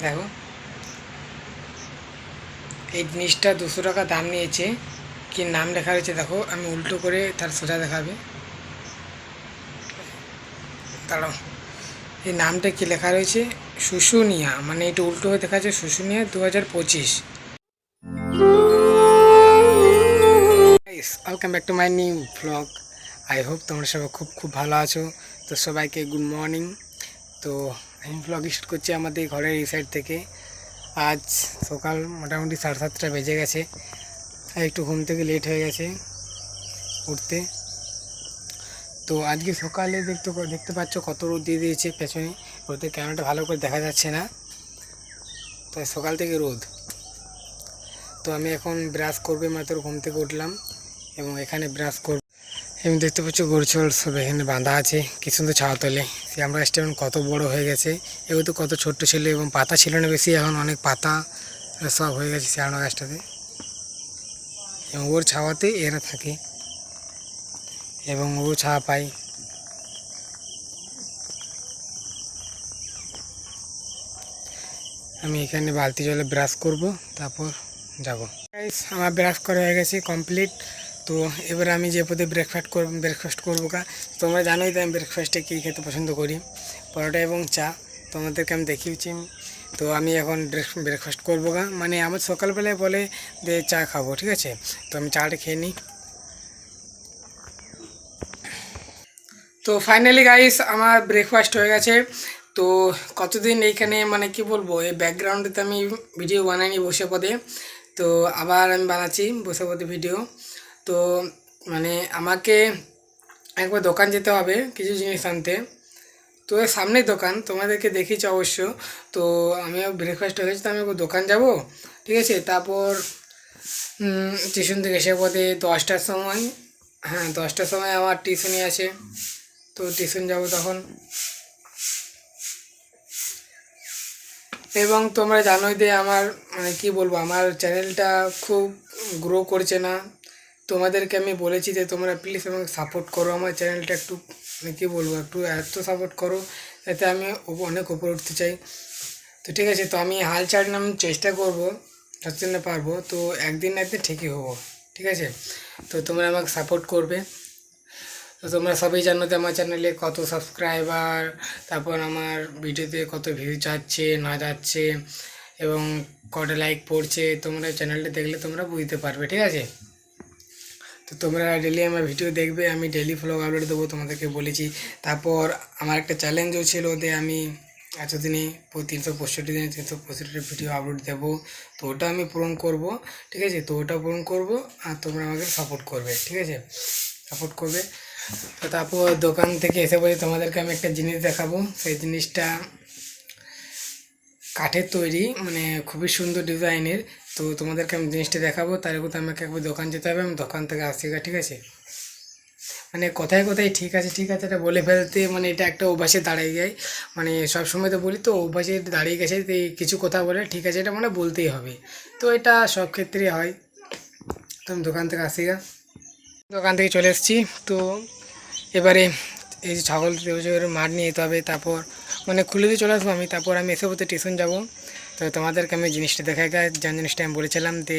দেখো এই জিনিসটা 200 টাকা দাম নিয়েছে। কি নাম লেখা রয়েছে দেখো, আমি উল্টো করে তার সোজা দেখাবে, দাঁড়াও। এই নামটা কি লেখা রয়েছে, শুশুনিয়া, মানে এটা উল্টো হয়ে দেখা যাচ্ছে Susunia 2025। Welcome back to my new blog. I hope তোমরা সবাই খুব খুব ভালো আছো। তো সবাইকে গুড মর্নিং। তো আমি ব্লগ স্টার্ট করছি আমাদের ঘরের এই সাইড থেকে। আজ সকাল মোটামুটি 7:30 বেজে গেছে, আর একটু ঘুম থেকে লেট হয়ে গেছে উঠতে। তো আজকে সকালে দেখতে পাচ্ছ কত রোদ দিয়ে দিয়েছে পেছনে, রোদের ক্যামেরাটা ভালো করে দেখা যাচ্ছে না, তো সকাল থেকে রোদ। তো আমি এখন ব্রাশ করবে মাত্র ঘুম থেকে উঠলাম এবং এখানে ব্রাশ করব। আমি দেখতে পাচ্ছি গরু ছাগল সব এখানে বাঁধা আছে, কি সুন্দর ছাওয়া তলে। সে আমরা স্টেশন কত বড় হয়ে গেছে, এগুলো তো কত ছোট্ট ছিল এবং পাতা ছিল না বেশি, এখন অনেক পাতা সব হয়ে গেছে শ্যাওড়া গাছটাতে, এবং ওর ছাওয়াতে এরা থাকে এবং ও ছাওয়া পায়। আমি এখানে বালতি জলে ব্রাশ করব, তারপর যাব। আমার ব্রাশ করা হয়ে গেছে কমপ্লিট। তো এবার আমি যে পথে ব্রেকফাস্ট করবো কা, তোমরা জানোই তো আমি ব্রেকফাস্টে কী খেতে পছন্দ করি, পরোটা এবং চা। তোমাদেরকে আমি দেখিয়েছি। তো আমি এখন ব্রেকফাস্ট করবো গা, মানে আমার সকালবেলায় বলে যে চা খাবো, ঠিক আছে। তো আমি চাটা খেয়ে নিই। তো ফাইনালি গাইস আমার ব্রেকফাস্ট হয়ে গেছে। তো কতদিন এইখানে মানে কি বলবো, এই ব্যাকগ্রাউন্ডেতে আমি ভিডিও বানাইনি বসে পদে, তো আবার আমি বানাচ্ছি বসে পদে ভিডিও। তো মানে আমাকে একবার দোকান যেতে হবে কিছু জিনিস আনতে। তো এর সামনেই দোকান, তোমাদেরকে দেখিয়েছি অবশ্য। তো আমিও ব্রেকফাস্ট হয়ে গেছে, তো আমি একবার দোকান যাব, ঠিক আছে। তারপর টিউশন থেকে এসে পদে 10টার সময়, হ্যাঁ 10টার সময় আমার টিউশনই আছে, তো টিউশন যাব তখন। এবং তোমরা জানোই যে আমার মানে কী বলবো, আমার চ্যানেলটা খুব গ্রো করছে না। তোমাদেরকে আমি বলেছি যে তোমরা প্লিজ আমাকে সাপোর্ট করো, আমার চ্যানেলটা একটু মানে কী বলবো, একটু এত সাপোর্ট করো যাতে আমি অনেক উপরে উঠতে চাই। তো ঠিক আছে, তো আমি হাল ছাড় না, আমি চেষ্টা করবো যতদিন না পারবো, তো একদিন না একদিন ঠিকই হবো, ঠিক আছে। তো তোমরা আমাকে সাপোর্ট করবে। তো তোমরা সবাই জানো যে আমার চ্যানেলে কত সাবস্ক্রাইবার, তারপর আমার ভিডিওতে কত ভিউ যাচ্ছে না যাচ্ছে এবং কটা লাইক পড়ছে, তোমরা চ্যানেলটা দেখলে তোমরা বুঝতে পারবে, ঠিক আছে। তো তোমরা ডেলি আমার ভিডিও দেখবে, আমি ডেলি ভ্লগ আপলোড দেবো, তোমাদেরকে বলেছি। তারপর আমার একটা চ্যালেঞ্জও ছিল যে আমি এতদিনে 365 দিনে 365 ভিডিও আপলোড দেবো, তো ওটা আমি পূরণ করব, ঠিক আছে। তো ওটা পূরণ করব আর তোমরা আমাকে সাপোর্ট করবে, ঠিক আছে, সাপোর্ট করবে। তো তারপর দোকান থেকে এসে বলি তোমাদেরকে আমি একটা জিনিস দেখাবো। সেই জিনিসটা কাঠের তৈরি, মানে খুবই সুন্দর ডিজাইনের। তো তোমাদেরকে আমি জিনিসটা দেখাবো, তার আগে তো আমাকে একবার দোকান যেতে হবে, আমি দোকান থেকে আসছি গা, ঠিক আছে। মানে কোথায় কোথায় ঠিক আছে ঠিক আছে এটা বলে ফেলতে, মানে এটা একটা অভ্যাসে দাঁড়িয়ে যায়। মানে সব সময় তো বলি, তো অভ্যাসে দাঁড়িয়ে গেছে, তো এই কিছু কথা বলে ঠিক আছে এটা মানে বলতেই হবে। তো এটা সব ক্ষেত্রেই হয়। তো আমি দোকান থেকে আসি গা, দোকান থেকে চলে এসেছি। তো এবারে এই যে ছাগল মাঠ নিয়ে যেতে হবে, তারপর মানে খুলে দিয়ে চলে আসবো আমি, তারপর আমি এসে বলতে টিউশন যাবো। তো তোমাদেরকে আমি জিনিসটা দেখাই গা, যে জিনিসটা আমি বলেছিলাম যে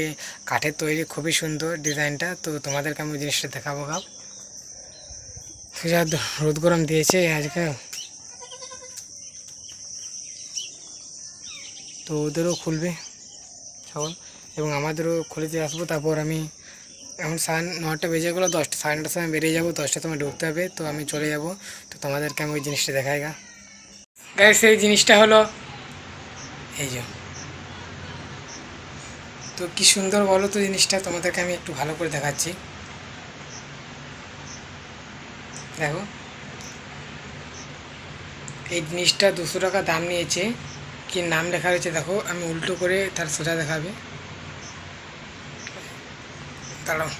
কাঠের তৈরি, খুবই সুন্দর ডিজাইনটা। তো তোমাদেরকে আমি জিনিসটা দেখাবো গা। যা রোদ গরম দিয়েছে আজকে, তো ওদেরও খুলবে ছাগল এবং আমাদেরও খুলে দিয়ে আসবো। তারপর আমি এখন 9:30 বেজে গেলো, 10টা 9:30 সময় বেরিয়ে যাবো, 10টার সময় ঢুকতে হবে, তো আমি চলে যাব। তো তোমাদেরকে আমি ওই জিনিসটা দেখাই গা। গাইস সেই জিনিসটা হলো এই যে, তো কি সুন্দর বলো তো জিনিসটা, তোমাদেরকে আমি একটু ভালো করে দেখাচ্ছি। দেখো এই জিনিসটা 200 টাকা দাম নিয়েছে। কি নাম লেখা রয়েছে দেখো, আমি উল্টো করে তার সোজা দেখাবে, দাঁড়াও।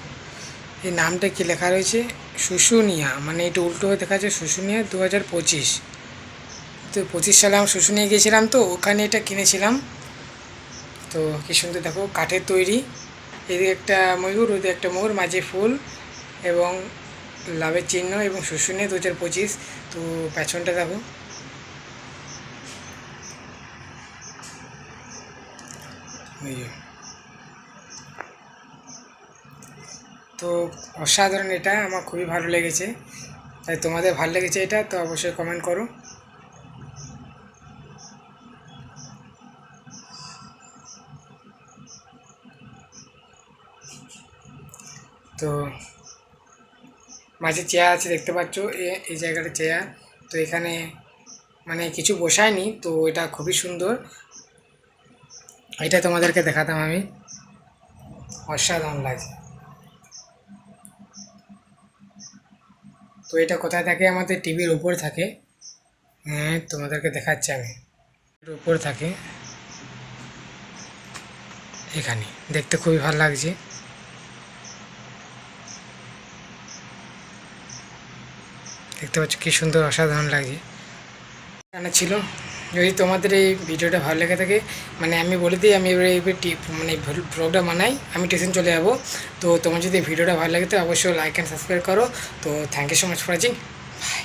এই নামটা কি লেখা রয়েছে, শুশুনিয়া, মানে এটা উল্টো হয়ে দেখা যাচ্ছে শুশুনিয়া 2025। তো 25 সালে আমি শুশুনিয়া গিয়েছিলাম, তো ওখানে এটা কিনেছিলাম। তো কি সুন্দর দেখো, কাঠের তৈরি, এদিকে একটা ময়ূর, ওদিকে একটা ময়ূর, মাঝে ফুল এবং লাভের চিহ্ন এবং শুশুনিয়া 2025। তো পেছনটা দেখো, ওই যে। তো অসাধারণ, এটা আমার খুবই ভালো লেগেছে। তাই তোমাদের ভালো লেগেছে এটা তো অবশ্যই কমেন্ট করো। তো মাঝে চেয়ার আছে দেখতে পাচ্ছ, এই জায়গাটা চেয়ার। তো এখানে মানে কিছু বসায়নি, তো এটা খুবই সুন্দর। এটা তোমাদেরকে দেখাতাম আমি, অসাধারণ লাগছে। তো এটা কোথায় থাকে? আমাদের টিভির উপরে থাকে। হ্যাঁ, তোমাদেরকে দেখাচ্ছি আমি। এর উপরে থাকে এখানে, দেখতে খুবই ভালো লাগছে। দেখতে পাচ্ছ কি সুন্দর, অসাধারণ লাগছে। জানা ছিল। যদি তোমাদের এই ভিডিওটা ভালো লেগে থাকে, মানে আমি বলে দিই, আমি এবারে মানে ব্লগটা বানাই, আমি স্টেশন চলে যাবো। তো তোমার যদি ভিডিওটা ভালো লাগে তো অবশ্যই লাইক অ্যান্ড সাবস্ক্রাইব করো। তো thank you so much for watching. By.